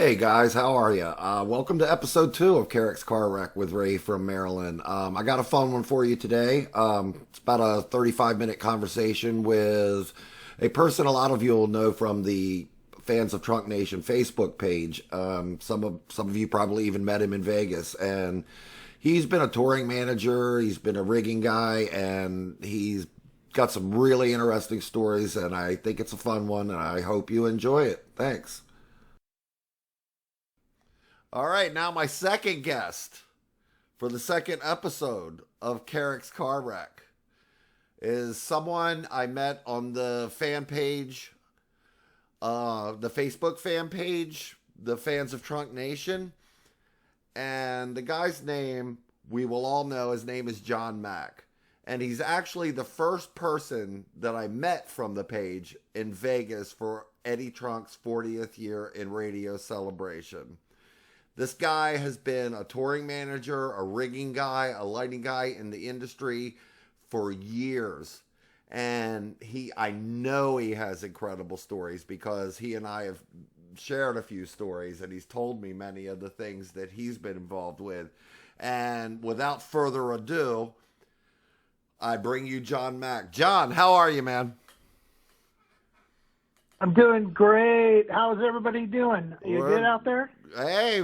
Hey guys, how are you? Welcome to episode 2 of Carrick's Car Wreck with Ray from Maryland. I got a fun one for you today. It's about a 35-minute conversation with a person a lot of you will know from the Fans of Trunk Nation Facebook page. Some of you probably even met him in Vegas, and he's been a touring manager. He's been a rigging guy, and he's got some really interesting stories. And I think it's a fun one, and I hope you enjoy it. Thanks. All right, now my second guest for the second episode of Carrick's Car Wreck is someone I met on the fan page, the Facebook fan page, the Fans of Trunk Nation. And the guy's name, we will all know, his name is John Mack. And he's actually the first person that I met from the page in Vegas for Eddie Trunk's 40th year in radio celebration. This guy has been a touring manager, a rigging guy, a lighting guy in the industry for years. And I know he has incredible stories because he and I have shared a few stories, and he's told me many of the things that he's been involved with. And without further ado, I bring you John Mack. John, how are you, man? I'm doing great. How's everybody doing? You good out there? Hey,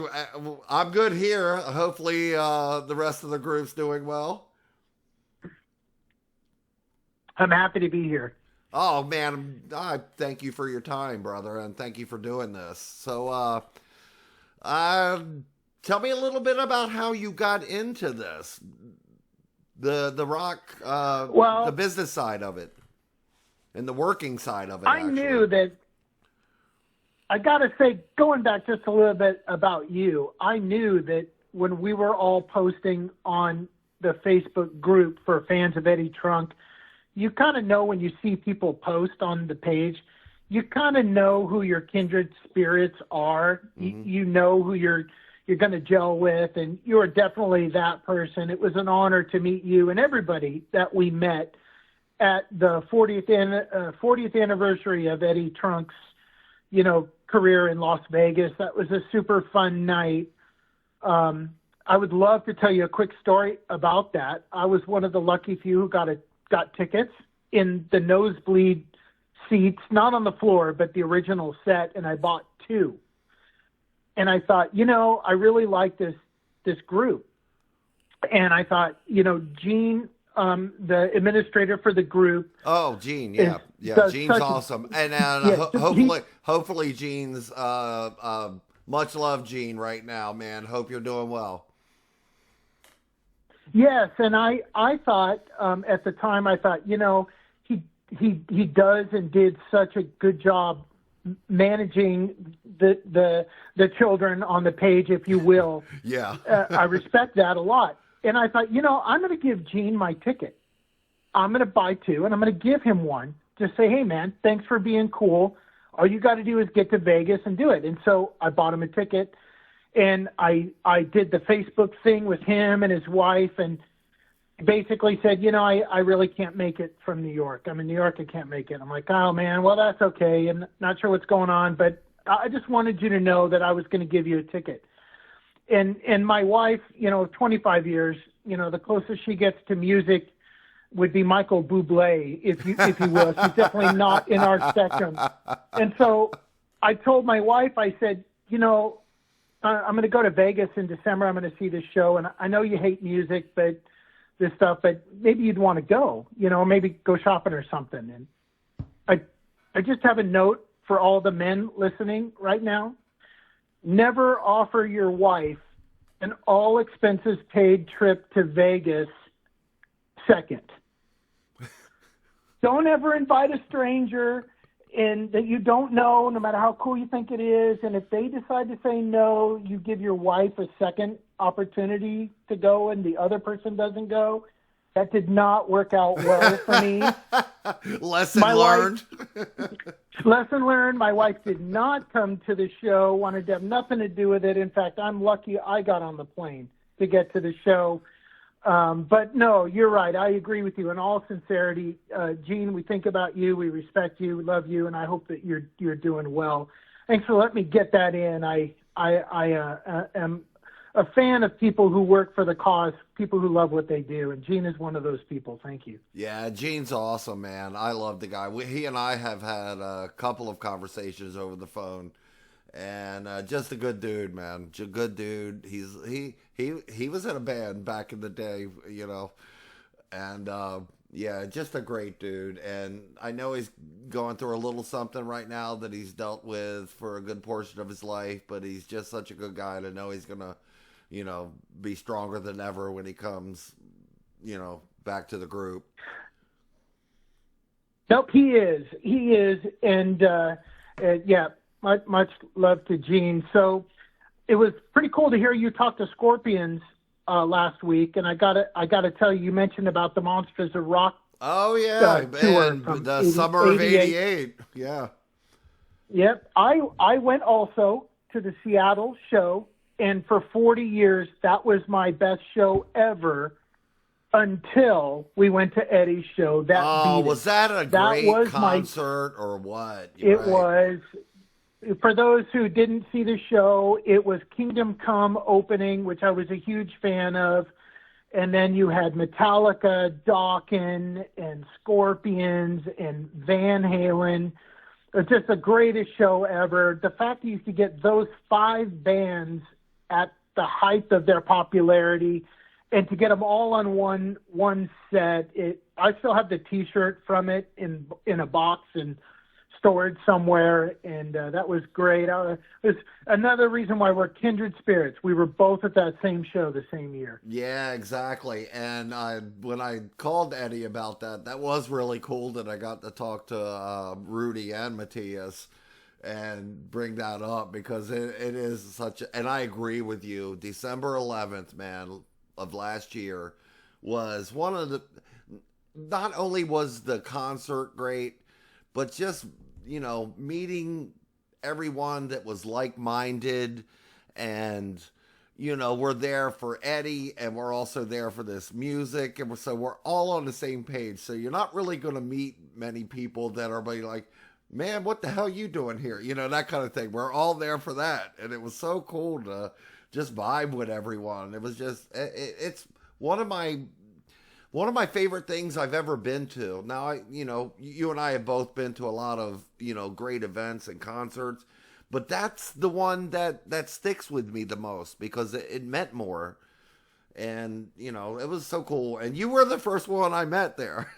I'm good here. Hopefully the rest of the group's doing well. I'm happy to be here. Oh, man, I thank you for your time, brother, and thank you for doing this. So tell me a little bit about how you got into this, the rock, the business side of it. And the working side of it, knew that, I got to say, going back just a little bit about you, I knew that when we were all posting on the Facebook group for Fans of Eddie Trunk, you kind of know when you see people post on the page, you kind of know who your kindred spirits are. Mm-hmm. You know who you're going to gel with, and you're definitely that person. It was an honor to meet you and everybody that we met at the 40th anniversary of Eddie Trunk's, career in Las Vegas. That was a super fun night. I would love to tell you a quick story about that. I was one of the lucky few who got tickets in the nosebleed seats, not on the floor, but the original set, and I bought 2. And I thought, I really like this group. And I thought, Gene, the administrator for the group. Oh, Gene, yeah. Gene's awesome. And hopefully Gene's, much love, Gene, right now, man. Hope you're doing well. Yes, and I thought, at the time, he does and did such a good job managing the children on the page, if you will. Yeah. I respect that a lot. And I thought, I'm going to give Gene my ticket. I'm going to buy 2, and I'm going to give him one. Just say, hey, man, thanks for being cool. All you got to do is get to Vegas and do it. And so I bought him a ticket, and I did the Facebook thing with him and his wife, and basically said, I really can't make it from New York. I'm in New York. I can't make it. I'm like, oh, man, well, that's okay. I'm not sure what's going on, but I just wanted you to know that I was going to give you a ticket. And my wife, 25 years, the closest she gets to music would be Michael Bublé, if you will. She's definitely not in our spectrum. And so I told my wife, I said, I'm going to go to Vegas in December. I'm going to see this show. And I know you hate music, but maybe you'd want to go, maybe go shopping or something. And I just have a note for all the men listening right now. Never offer your wife an all-expenses-paid trip to Vegas second. Don't ever invite a stranger that you don't know, no matter how cool you think it is. And if they decide to say no, you give your wife a second opportunity to go and the other person doesn't go. That did not work out well for me. Lesson learned. Lesson learned. My wife did not come to the show, wanted to have nothing to do with it. In fact, I'm lucky I got on the plane to get to the show. But no, you're right. I agree with you in all sincerity. Gene, we think about you. We respect you. We love you. And I hope that you're doing well. Thanks for letting me get that in. I am a fan of people who work for the cause, people who love what they do, and Gene is one of those people. Thank you. Yeah, Gene's awesome, man. I love the guy. He and I have had a couple of conversations over the phone, and just a good dude, man. Good dude. He was in a band back in the day, you know, and yeah, just a great dude. And I know he's going through a little something right now that he's dealt with for a good portion of his life, but he's just such a good guy to know he's gonna, you know, be stronger than ever when he comes, you know, back to the group. Nope, he is. He is, and yeah, much love to Gene. So it was pretty cool to hear you talk to Scorpions last week, and I gotta tell you, you mentioned about the Monsters of Rock. Oh yeah, tour and from the summer of '88. Yeah. Yep, I went also to the Seattle show, and for 40 years that was my best show ever. Until we went to Eddie's show. Was that a great concert or what? It was. For those who didn't see the show, it was Kingdom Come opening, which I was a huge fan of. And then you had Metallica, Dokken, and Scorpions, and Van Halen. It was just the greatest show ever. The fact that you could get those 5 bands at the height of their popularity, and to get them all on one set, I still have the T-shirt from it in a box and stored somewhere, and that was great. It's another reason why we're kindred spirits. We were both at that same show the same year. Yeah, exactly. And when I called Eddie about that, that was really cool that I got to talk to Rudy and Matthias and bring that up, because it is such a, and I agree with you. December 11th, man, of last year was one of the, not only was the concert great, but just, you know, meeting everyone that was like-minded, and, you know, we're there for Eddie, and we're also there for this music, and so we're all on the same page. So you're not really going to meet many people that are like, man, what the hell you doing here? You know, that kind of thing. We're all there for that, and it was so cool to just vibe with everyone. It was just, it's one of my favorite things I've ever been to. Now, you know, you and I have both been to a lot of, you know, great events and concerts, but that's the one that sticks with me the most, because it meant more. And, you know, it was so cool. And you were the first one I met there.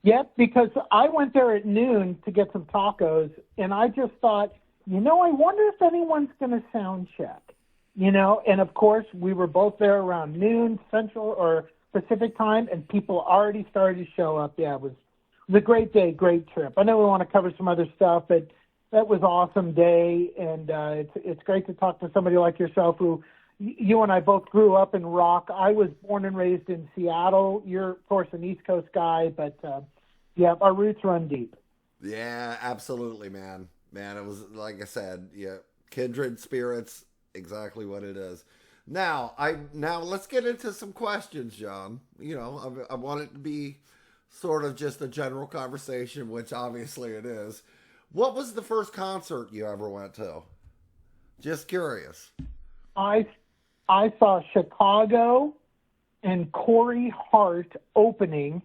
Yep, because I went there at noon to get some tacos, and I just thought, you know, I wonder if anyone's going to sound check, you know, and of course we were both there around noon Central or Pacific time, and people already started to show up. Yeah, it was a great day, great trip. I know we want to cover some other stuff, but that was an awesome day, and it's great to talk to somebody like yourself who, you and I both grew up in rock. I was born and raised in Seattle. You're, of course, an East Coast guy, but yeah, our roots run deep. Yeah, absolutely, man. Man, it was, like I said, yeah, kindred spirits, exactly what it is. Now let's get into some questions, John. You know, I want it to be sort of just a general conversation, which obviously it is. What was the first concert you ever went to? Just curious. I saw Chicago and Corey Hart opening,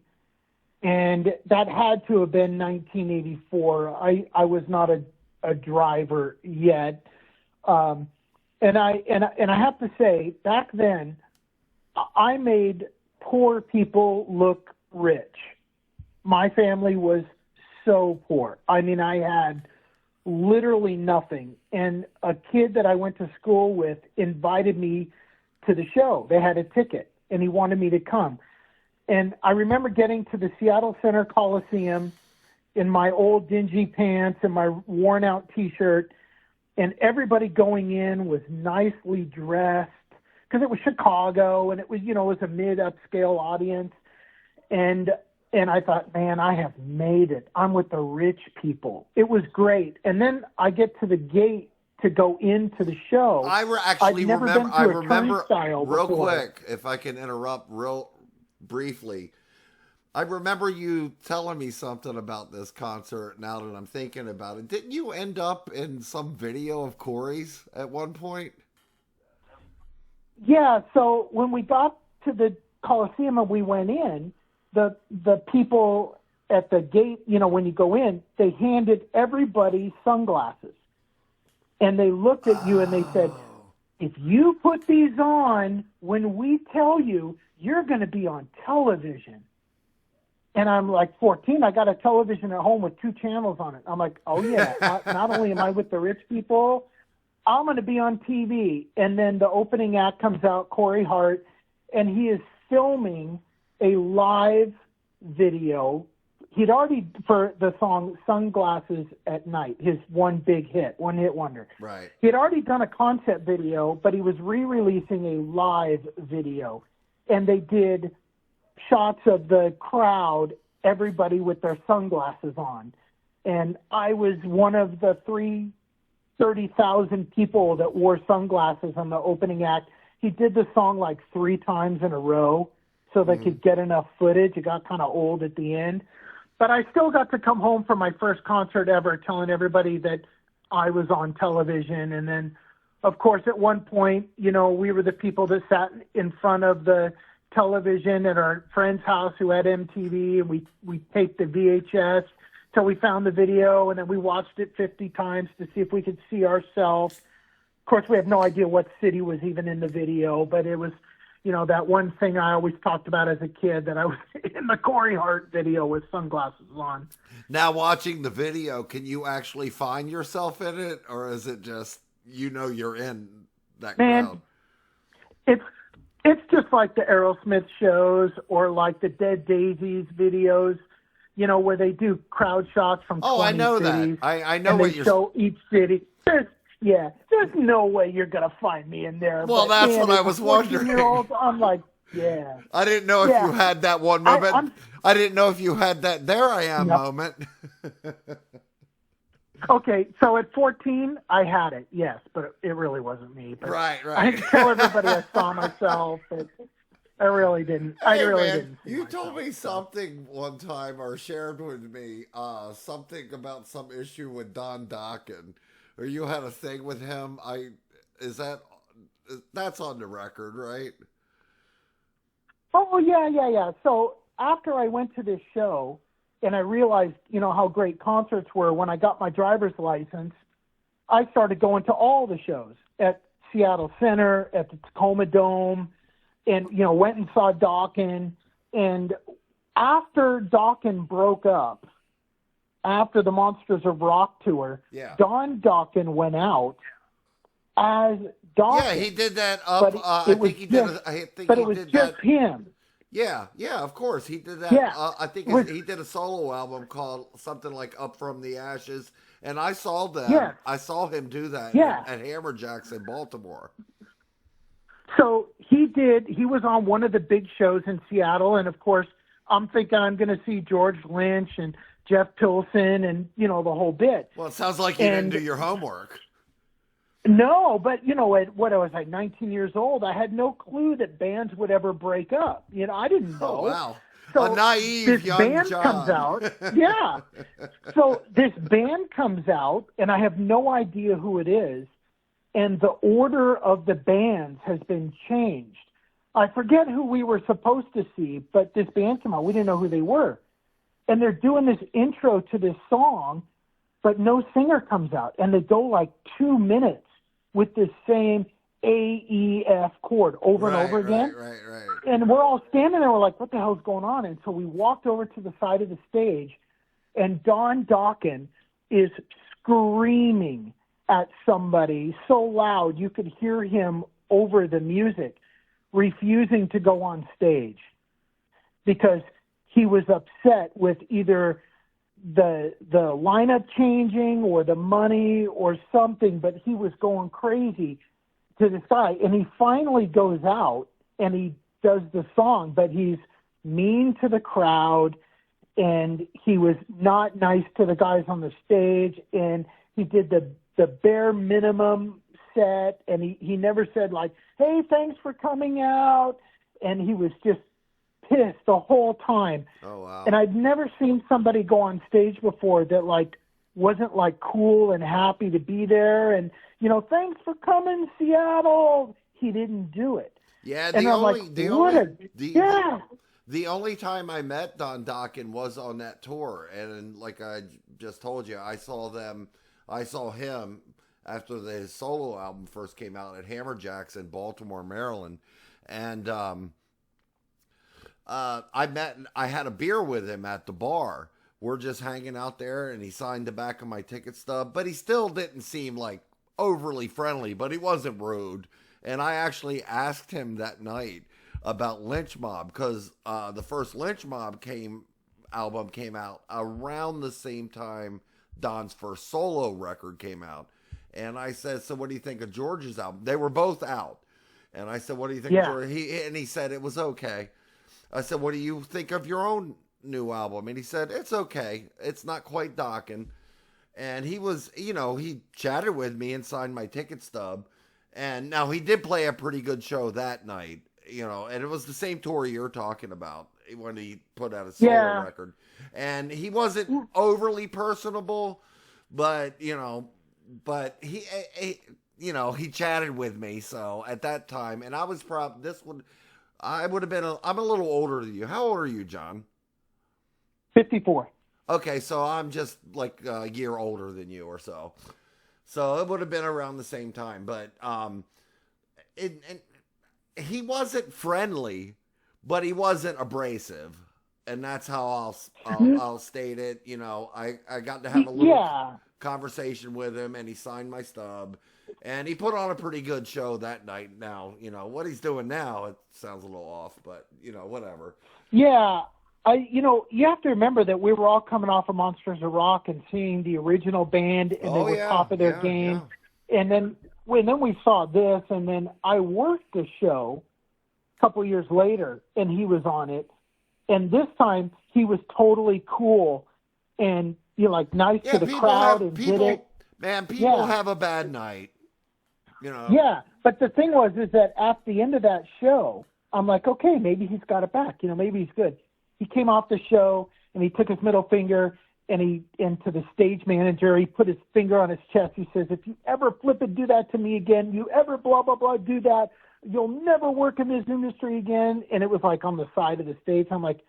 and that had to have been 1984. I was not a driver yet, and I have to say, back then, I made poor people look rich. My family was so poor. I mean, I had literally nothing, and a kid that I went to school with invited me to the show. They had a ticket, and he wanted me to come. And I remember getting to the Seattle Center Coliseum in my old dingy pants and my worn-out T-shirt, and everybody going in was nicely dressed because it was Chicago, and it was, you know, it was a mid-upscale audience. And I thought, man, I have made it. I'm with the rich people. It was great. And then I get to the gate to go into the show. I remember real quick, if I can interrupt real briefly. I remember you telling me something about this concert now that I'm thinking about it. Didn't you end up in some video of Corey's at one point? Yeah, so when we got to the Coliseum and we went in, the people at the gate, when you go in, they handed everybody sunglasses. And they looked at you and they said, if you put these on when we tell you, you're going to be on television. And I'm like 14. I got a television at home with 2 channels on it. I'm like, oh, yeah, not only am I with the rich people, I'm going to be on TV. And then the opening act comes out, Corey Hart, and he is filming a live video. He'd already, for the song Sunglasses at Night, his one hit wonder. Right. He had already done a concept video, but he was re-releasing a live video. And they did shots of the crowd, everybody with their sunglasses on. And I was one of the 30,000 people that wore sunglasses on the opening act. He did the song like 3 times in a row so they could get enough footage. It got kind of old at the end. But I still got to come home from my first concert ever telling everybody that I was on television. And then, of course, at one point, we were the people that sat in front of the television at our friend's house who had MTV, and we taped the VHS till we found the video, and then we watched it 50 times to see if we could see ourselves. Of course, we have no idea what city was even in the video, but it was, that one thing I always talked about as a kid, that I was in the Corey Hart video with sunglasses on. Now, watching the video, can you actually find yourself in it, or is it just, you're in that crowd? It's just like the Aerosmith shows or like the Dead Daisies videos, where they do crowd shots from 20 I know cities. that. I know and what they you're show each city. There's no way you're going to find me in there. Well, but, that's what I was wondering. I'm like, yeah. I didn't know if you had that one moment. I didn't know if you had that there I am moment. Okay, so at 14, I had it, yes, but it really wasn't me. But right. I didn't tell everybody I saw myself. But I really didn't. Didn't. You told me something one time, or shared with me something about some issue with Don Dokken, or you had a thing with him. That's on the record, right? Oh yeah. So after I went to this show, and I realized, how great concerts were, when I got my driver's license, I started going to all the shows at Seattle Center, at the Tacoma Dome, and, went and saw Dokken. And after Dokken broke up, after the Monsters of Rock tour, Don Dokken went out as Dokken. Yeah, he did that up. I think he did just him. Yeah, of course. He did that. Yeah. I think he did a solo album called something like Up From the Ashes. And I saw that. Yeah. I saw him do that at Hammerjacks in Baltimore. So he was on one of the big shows in Seattle. And, of course, I'm thinking I'm going to see George Lynch and Jeff Pilson and, the whole bit. Well, it sounds like you didn't do your homework. No, but, at what I was like 19 years old, I had no clue that bands would ever break up. I didn't know. Oh, wow. So a naive this young band John. comes out. Yeah. So this band comes out, and I have no idea who it is, and the order of the bands has been changed. I forget who we were supposed to see, but this band came out. We didn't know who they were. And they're doing this intro to this song, but no singer comes out. And they go like 2 minutes with this same A, E, F chord over and over again. Right. And we're all standing there, we're like, what the hell's going on? And so we walked over to the side of the stage, and Don Dokken is screaming at somebody so loud you could hear him over the music, refusing to go on stage because he was upset with either the lineup changing or the money or something, but he was going crazy to this guy. And he finally goes out and he does the song, but he's mean to the crowd, and he was not nice to the guys on the stage, and he did the bare minimum set, and he never said like, hey, thanks for coming out, and he was just pissed the whole time. Oh, wow. And I'd never seen somebody go on stage before that, like, wasn't, like, cool and happy to be there. And, you know, thanks for coming, Seattle. He didn't do it. Yeah, And I'm like, the only time I met Don Dokken was on that tour. And like I just told you, I saw him after his solo album first came out at Hammerjacks in Baltimore, Maryland. And I had a beer with him at the bar. We're just hanging out there, and he signed the back of my ticket stub, but he still didn't seem like overly friendly, but he wasn't rude. And I actually asked him that night about Lynch Mob, because the first Lynch Mob album came out around the same time Don's first solo record came out. And I said, so what do you think of George's album? They were both out. And I said, what do you think of George? He said it was okay. I said, what do you think of your own new album? And he said, it's okay. It's not quite Dokken. And he was, you know, he chatted with me and signed my ticket stub. And now he did play a pretty good show that night, you know, and it was the same tour you're talking about when he put out a solo record. And he wasn't overly personable, but, you know, he chatted with me. So at that time, and I was I would have been, I'm a little older than you. How old are you, John? 54. Okay, so I'm just like a year older than you or so. So it would have been around the same time. But he wasn't friendly, but he wasn't abrasive. And that's how I'll state it. You know, I got to have a little conversation with him, and he signed my stub. And he put on a pretty good show that night. Now, you know, what he's doing now, it sounds a little off, but, you know, whatever. Yeah. You have to remember that we were all coming off of Monsters of Rock and seeing the original band, and they were top of their game. Yeah. And then we saw this, and then I worked the show a couple years later, and he was on it. And this time, he was totally cool and, you know, like nice to the crowd and did it. Man, people have a bad night. You know. Yeah, but the thing is that at the end of that show, I'm like, okay, maybe he's got it back. You know, maybe he's good. He came off the show and he took his middle finger and to the stage manager, he put his finger on his chest. He says, if you ever flip and do that to me again, you ever blah, blah, blah, do that, you'll never work in this industry again. And it was like on the side of the stage. I'm like,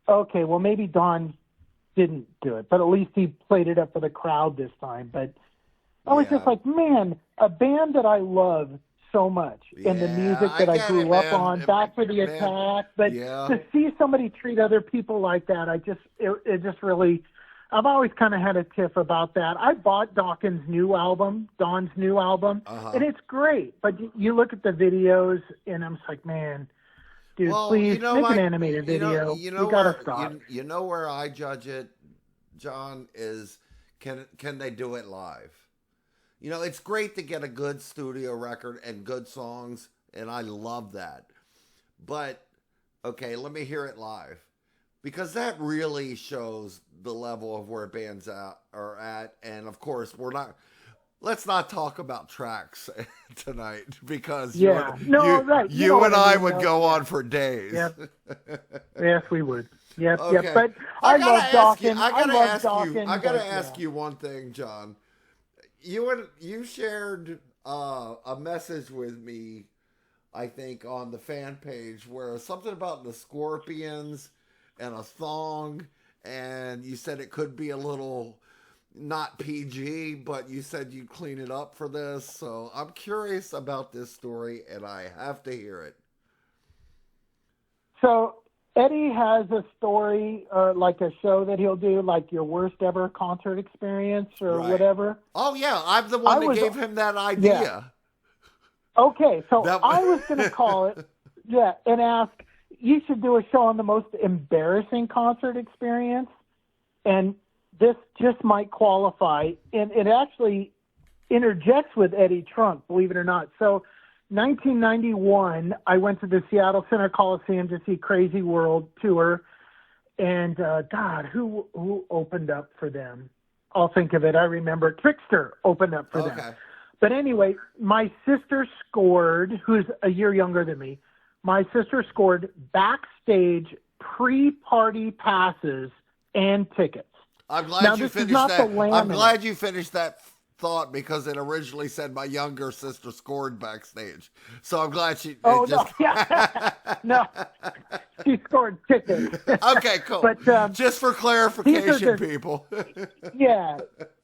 okay, well, maybe Don didn't do it, but at least he played it up for the crowd this time. But I was just like, man, a band that I love so much and the music that I grew up on, Back for the Attack. But to see somebody treat other people like that, it just really, I've always kind of had a tiff about that. I bought Don's new album, and it's great. But you look at the videos, and I'm just like, man, dude, please make an animated video. You gotta stop. You know where I judge it, John, is can they do it live? You know, it's great to get a good studio record and good songs, and I love that. But, okay, let me hear it live. Because that really shows the level of where bands are at. And, of course, let's not talk about tracks tonight, because you and I would go on for days. Yep. Yes, we would. Yep, okay. Yep. But I love Dokken. I gotta ask you one thing, John. You shared a message with me, I think, on the fan page where something about the Scorpions and a thong, and you said it could be a little not PG, but you said you'd clean it up for this. So I'm curious about this story, and I have to hear it. So Eddie has a story, or like a show that he'll do, like your worst ever concert experience or whatever. Oh, yeah. I'm the one that gave him that idea. Yeah. Okay. So I was going to call it, and ask, you should do a show on the most embarrassing concert experience. And this just might qualify. And it actually interjects with Eddie Trunk, believe it or not. So 1991, I went to the Seattle Center Coliseum to see Crazy World tour, and God, who opened up for them? I'll think of it. I remember Trickster opened up for them. But anyway, my sister scored, who's a year younger than me, my sister scored backstage pre-party passes and tickets. I'm glad Now, you this is finished not that. the I'm laminate. glad you finished that thought because it originally said my younger sister scored backstage. So I'm glad she. Oh, just... no. Yeah. No. She scored tickets. Okay, cool. But just for clarification, people. Yeah.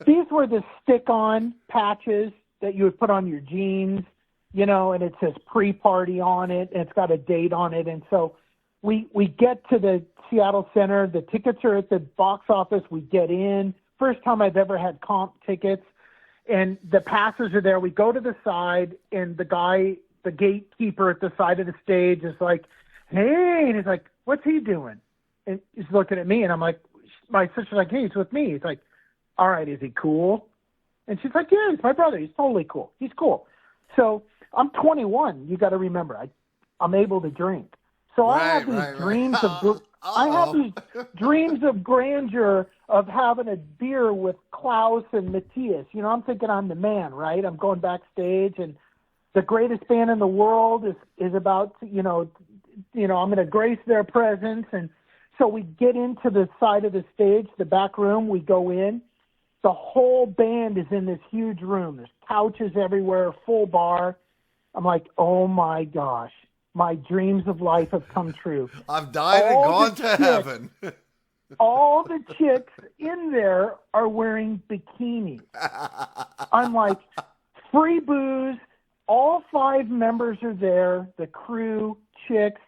These were the stick-on patches that you would put on your jeans, you know, and it says pre-party on it, and it's got a date on it. And so we get to the Seattle Center. The tickets are at the box office. We get in. First time I've ever had comp tickets. And the passes are there. We go to the side, and the guy, the gatekeeper at the side of the stage is like, hey, and he's like, what's he doing? And he's looking at me, and I'm like, my sister's like, hey, he's with me. He's like, all right, is he cool? And she's like, yeah, he's my brother. He's totally cool. He's cool. So I'm 21. You got to remember, I'm able to drink. So I have these dreams of I have these dreams of grandeur of having a beer with Klaus and Matthias. You know, I'm thinking I'm the man, right? I'm going backstage, and the greatest band in the world is about, you know, I'm going to grace their presence. And so we get into the side of the stage, the back room. We go in. The whole band is in this huge room. There's couches everywhere, full bar. I'm like, oh my gosh. My dreams of life have come true. I've died and gone to heaven. All the chicks in there are wearing bikinis. I'm like, free booze. All 5 members are there, the crew, chicks,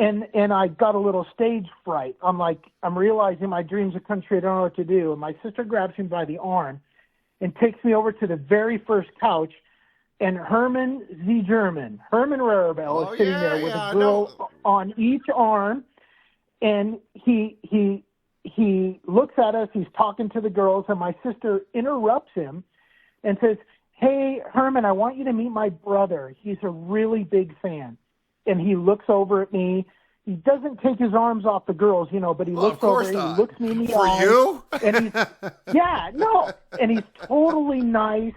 and I got a little stage fright. I'm like, I'm realizing my dreams have come true. I don't know what to do. And my sister grabs me by the arm and takes me over to the very first couch. And Herman Rarabelle is sitting there with a girl on each arm, and he looks at us. He's talking to the girls, and my sister interrupts him and says, hey, Herman, I want you to meet my brother. He's a really big fan. And he looks over at me. He doesn't take his arms off the girls, you know, but he looks over and he looks me in the eye. For you? And and he's totally nice.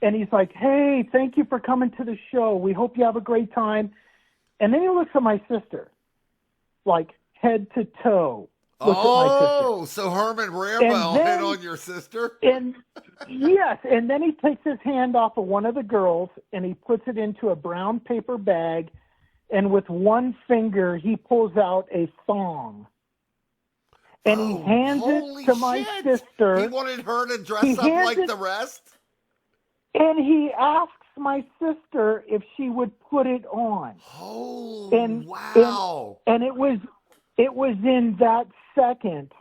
And he's like, hey, thank you for coming to the show. We hope you have a great time. And then he looks at my sister, like head to toe. Oh, so Herman Rarabelle hit on your sister? And yes, and then he takes his hand off of one of the girls and he puts it into a brown paper bag, and with one finger he pulls out a thong. And he hands it to my sister. He wanted her to dress up like the rest? And he asks my sister if she would put it on. Oh, and, wow. And it was in that second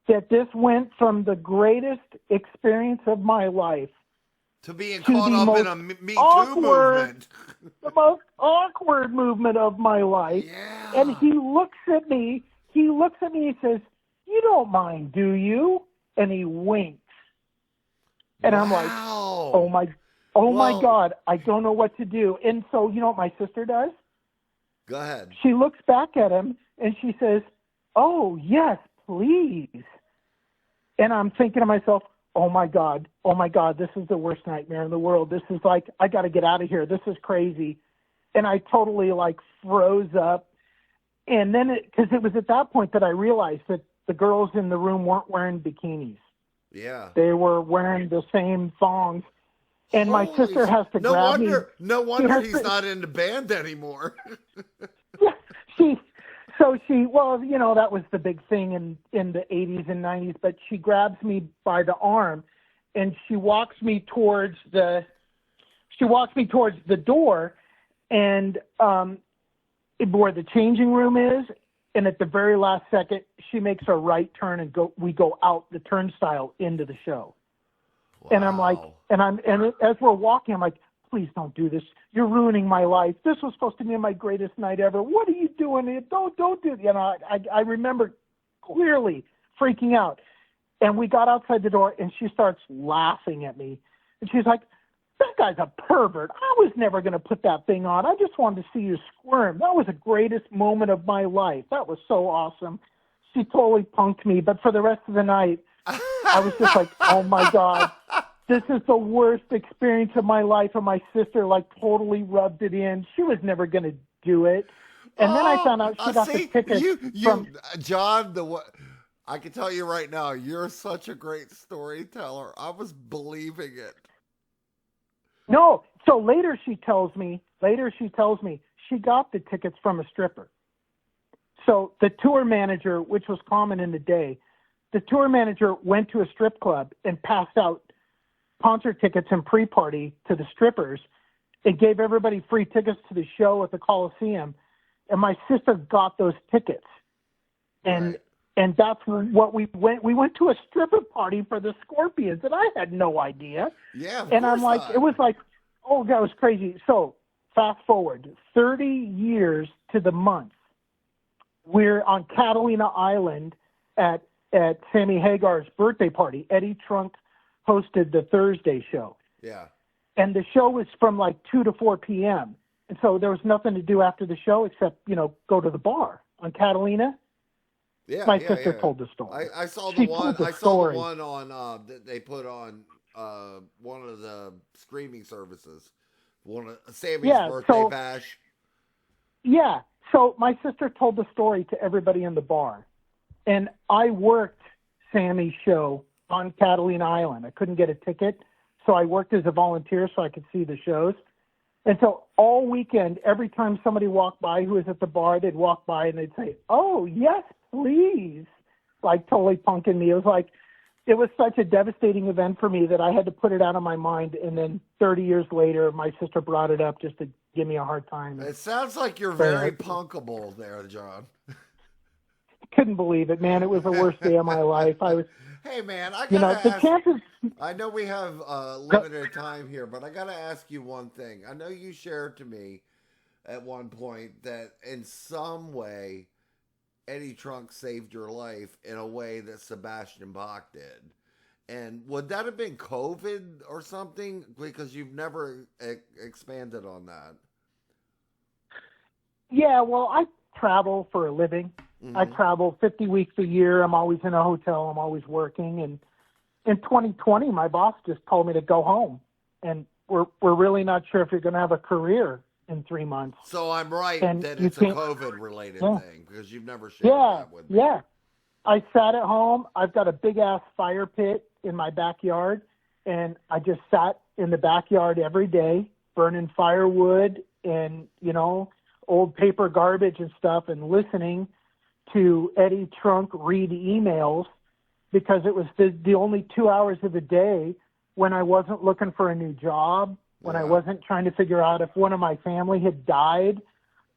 that this went from the greatest experience of my life to being caught up in a Me Too movement. The most awkward movement of my life. Yeah. And he looks at me and says, you don't mind, do you? And he winks. And I'm like, oh my God, I don't know what to do. And so, you know what my sister does? Go ahead. She looks back at him and she says, oh, yes, please. And I'm thinking to myself, oh my God, this is the worst nightmare in the world. This is like, I got to get out of here. This is crazy. And I totally like froze up. And then because it was at that point that I realized that the girls in the room weren't wearing bikinis. Yeah. They were wearing the same thongs. And my sister has to grab me. No wonder he's not in the band anymore. Well, you know, that was the big thing in the 80s and 90s, but she grabs me by the arm and she walks me towards the door and where the changing room is. And at the very last second, she makes a right turn and we go out the turnstile into the show. Wow. And I'm like, as we're walking, I'm like, please don't do this. You're ruining my life. This was supposed to be my greatest night ever. What are you doing? Don't do it. You know, I remember clearly freaking out. And we got outside the door and she starts laughing at me. And she's like, that guy's a pervert. I was never going to put that thing on. I just wanted to see you squirm. That was the greatest moment of my life. That was so awesome. She totally punked me. But for the rest of the night, I was just like, oh, my God. this is the worst experience of my life. And my sister like totally rubbed it in. She was never going to do it. And then I found out she got the ticket from John. I can tell you right now, you're such a great storyteller. I was believing it. No. So later she tells me she got the tickets from a stripper. So the tour manager, which was common in the day, the tour manager went to a strip club and passed out concert tickets and pre-party to the strippers. It gave everybody free tickets to the show at the Coliseum. And my sister got those tickets. And that's what we went. We went to a stripper party for the Scorpions, and I had no idea. Yeah, and I'm like, it was like, oh, that was crazy. So fast forward 30 years to the month. We're on Catalina Island at Sammy Hagar's birthday party. Eddie Trunk hosted the Thursday show. Yeah. And the show was from like 2 to 4 p.m. And so there was nothing to do after the show except, go to the bar on Catalina. Yeah, my sister told the story. I saw the one. I saw the one on that they put on one of the streaming services. One of Sammy's birthday bash. Yeah. So my sister told the story to everybody in the bar, and I worked Sammy's show on Catalina Island. I couldn't get a ticket, so I worked as a volunteer so I could see the shows. And so all weekend, every time somebody walked by who was at the bar, they'd walk by and they'd say, "Oh, yes, please," like totally punking me. It was such a devastating event for me that I had to put it out of my mind. And then 30 years later, my sister brought it up just to give me a hard time. It sounds like you're very punkable there, John. Couldn't believe it, man. It was the worst day of my life. I was. Hey, man, I gotta ask, chances. I know we have limited time here, but I gotta ask you one thing. I know you shared to me at one point that in some way Eddie Trunk saved your life in a way that Sebastian Bach did. And would that have been COVID or something? Because you've never expanded on that. Yeah, well, I travel for a living. Mm-hmm. I travel 50 weeks a year. I'm always in a hotel. I'm always working. And in 2020, my boss just told me to go home. And we're really not sure if you're going to have a career in 3 months. So I'm right that it's a COVID-related thing because you've never shared that with me. Yeah. I sat at home. I've got a big-ass fire pit in my backyard, and I just sat in the backyard every day burning firewood and, old paper garbage and stuff and listening to Eddie Trunk read emails because it was the only 2 hours of the day when I wasn't looking for a new job, when I wasn't trying to figure out if one of my family had died,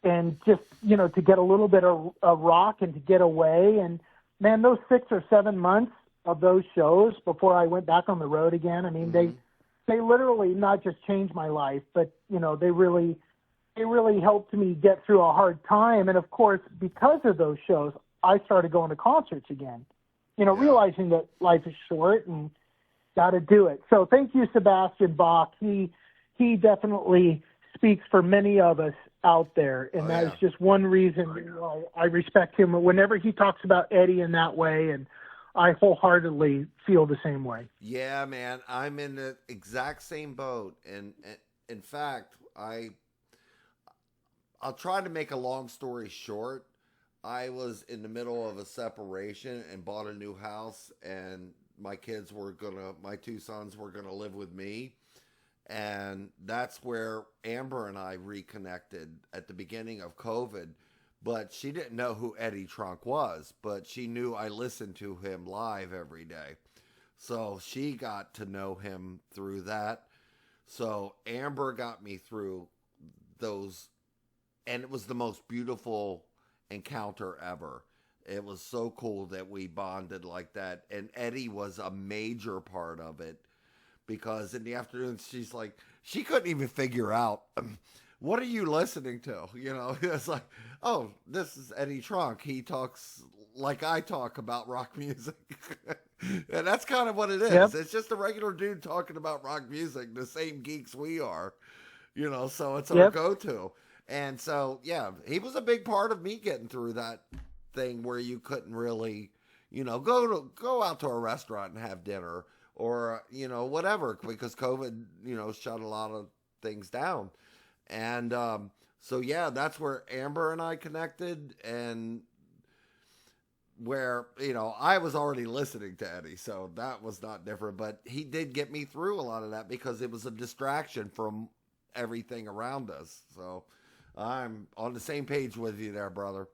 and just, to get a little bit of a rock and to get away. And, man, those 6 or 7 months of those shows before I went back on the road again, I mean, they literally not just changed my life, but, they really helped me get through a hard time. And, of course, because of those shows, I started going to concerts again, realizing that life is short and got to do it. So thank you, Sebastian Bach. He definitely speaks for many of us out there, and that is just one reason why I respect him whenever he talks about Eddie in that way, and I wholeheartedly feel the same way. Yeah, man, I'm in the exact same boat, and in fact, I'll try to make a long story short. I was in the middle of a separation and bought a new house, and my two sons were gonna live with me. And that's where Amber and I reconnected at the beginning of COVID. But she didn't know who Eddie Trunk was, but she knew I listened to him live every day. So she got to know him through that. So Amber got me through those, and it was the most beautiful encounter ever. It was so cool that we bonded like that. And Eddie was a major part of it. Because in the afternoon, she's like, she couldn't even figure out, what are you listening to? It's like, oh, this is Eddie Trunk. He talks like I talk about rock music. And that's kind of what it is. Yep. It's just a regular dude talking about rock music, the same geeks we are, so it's our go-to. And so, yeah, he was a big part of me getting through that thing where you couldn't really, go out to a restaurant and have dinner or, whatever, because COVID, shut a lot of things down. And so, yeah, that's where Amber and I connected, and where, I was already listening to Eddie, so that was not different, but he did get me through a lot of that because it was a distraction from everything around us. So I'm on the same page with you there, brother.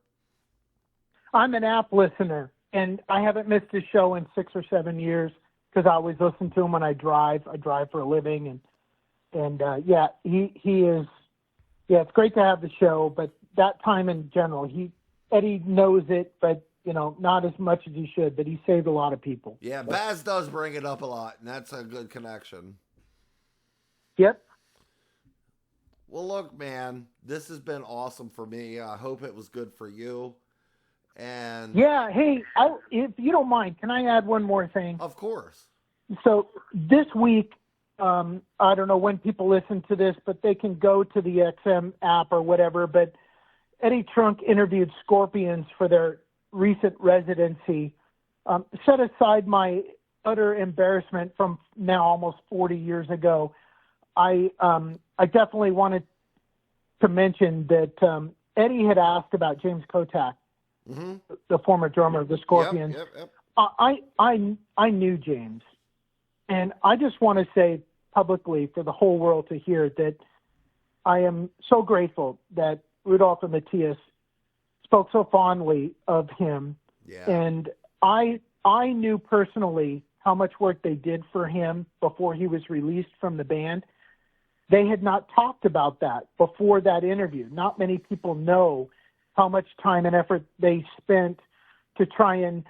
I'm an app listener, and I haven't missed a show in 6 or 7 years because I always listen to him when I drive. I drive for a living, and yeah, he is. Yeah, it's great to have the show, but that time in general, Eddie knows it, but not as much as he should. But he saved a lot of people. Yeah, Baz does bring it up a lot, and that's a good connection. Yep. Well, look, man, this has been awesome for me. I hope it was good for you. And yeah, hey, if you don't mind, can I add one more thing? Of course. So this week, I don't know when people listen to this, but they can go to the XM app or whatever. But Eddie Trunk interviewed Scorpions for their recent residency. Set aside my utter embarrassment from now almost 40 years ago. I definitely wanted to mention that Eddie had asked about James Kotak, mm-hmm. the former drummer of the Scorpions. Yep. I knew James, and I just want to say publicly for the whole world to hear that I am so grateful that Rudolph and Matthias spoke so fondly of him. Yeah. And I knew personally how much work they did for him before he was released from the band. They had not talked about that before that interview. Not many people know how much time and effort they spent to try and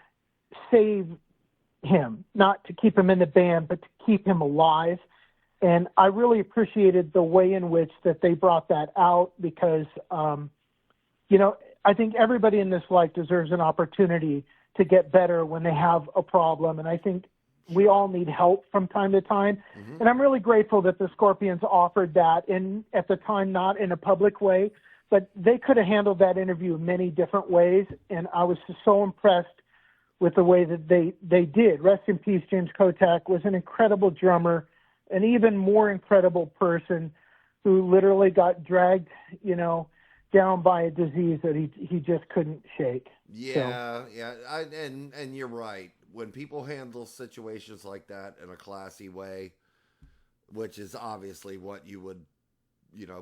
save him, not to keep him in the band, but to keep him alive. And I really appreciated the way in which that they brought that out because, I think everybody in this life deserves an opportunity to get better when they have a problem. And I think we all need help from time to time. Mm-hmm. And I'm really grateful that the Scorpions offered that, and at the time, not in a public way, but they could have handled that interview many different ways. And I was just so impressed with the way that they did. Rest in peace, James Kotak was an incredible drummer, an even more incredible person who literally got dragged, down by a disease that he just couldn't shake. Yeah, so. Yeah. And you're right. When people handle situations like that in a classy way, which is obviously what you would,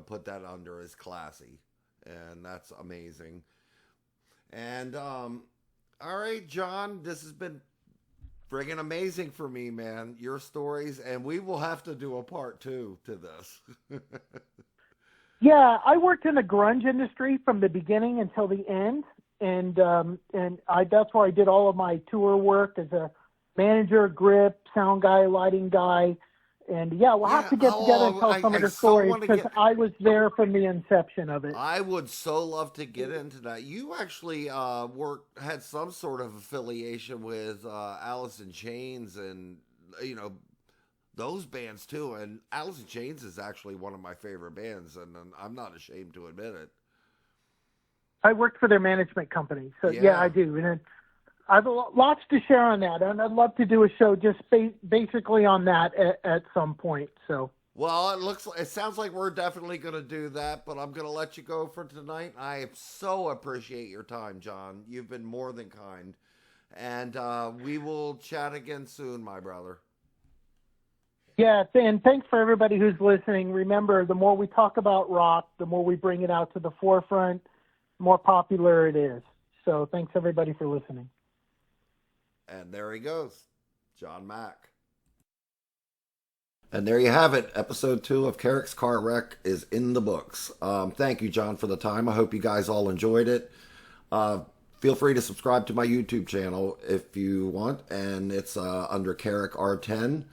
put that under as classy. And that's amazing. And, all right, John, this has been friggin' amazing for me, man. Your stories, and we will have to do a part 2 to this. Yeah, I worked in the grunge industry from the beginning until the end. And that's where I did all of my tour work as a manager, grip, sound guy, lighting guy. And yeah, we'll have to get together and tell some of the stories because I was there from the inception of it. I would so love to get into that. You actually had some sort of affiliation with Alice in Chains and, those bands too. And Alice in Chains is actually one of my favorite bands, and I'm not ashamed to admit it. I worked for their management company, so yeah I do. And I have lots to share on that, and I'd love to do a show just basically on that at some point. So, well, it sounds like we're definitely going to do that, but I'm going to let you go for tonight. I so appreciate your time, John. You've been more than kind, and we will chat again soon, my brother. Yeah, and thanks for everybody who's listening. Remember, the more we talk about rock, the more we bring it out to the forefront, the more popular it is. So thanks, everybody, for listening. And there he goes, John Mack. And there you have it. Episode 2 of Carrick's Car Wreck is in the books. Thank you, John, for the time. I hope you guys all enjoyed it. Feel free to subscribe to my YouTube channel if you want. And it's under Carrick R10.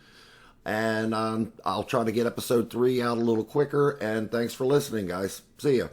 And I'll try to get episode 3 out a little quicker. And thanks for listening, guys. See ya.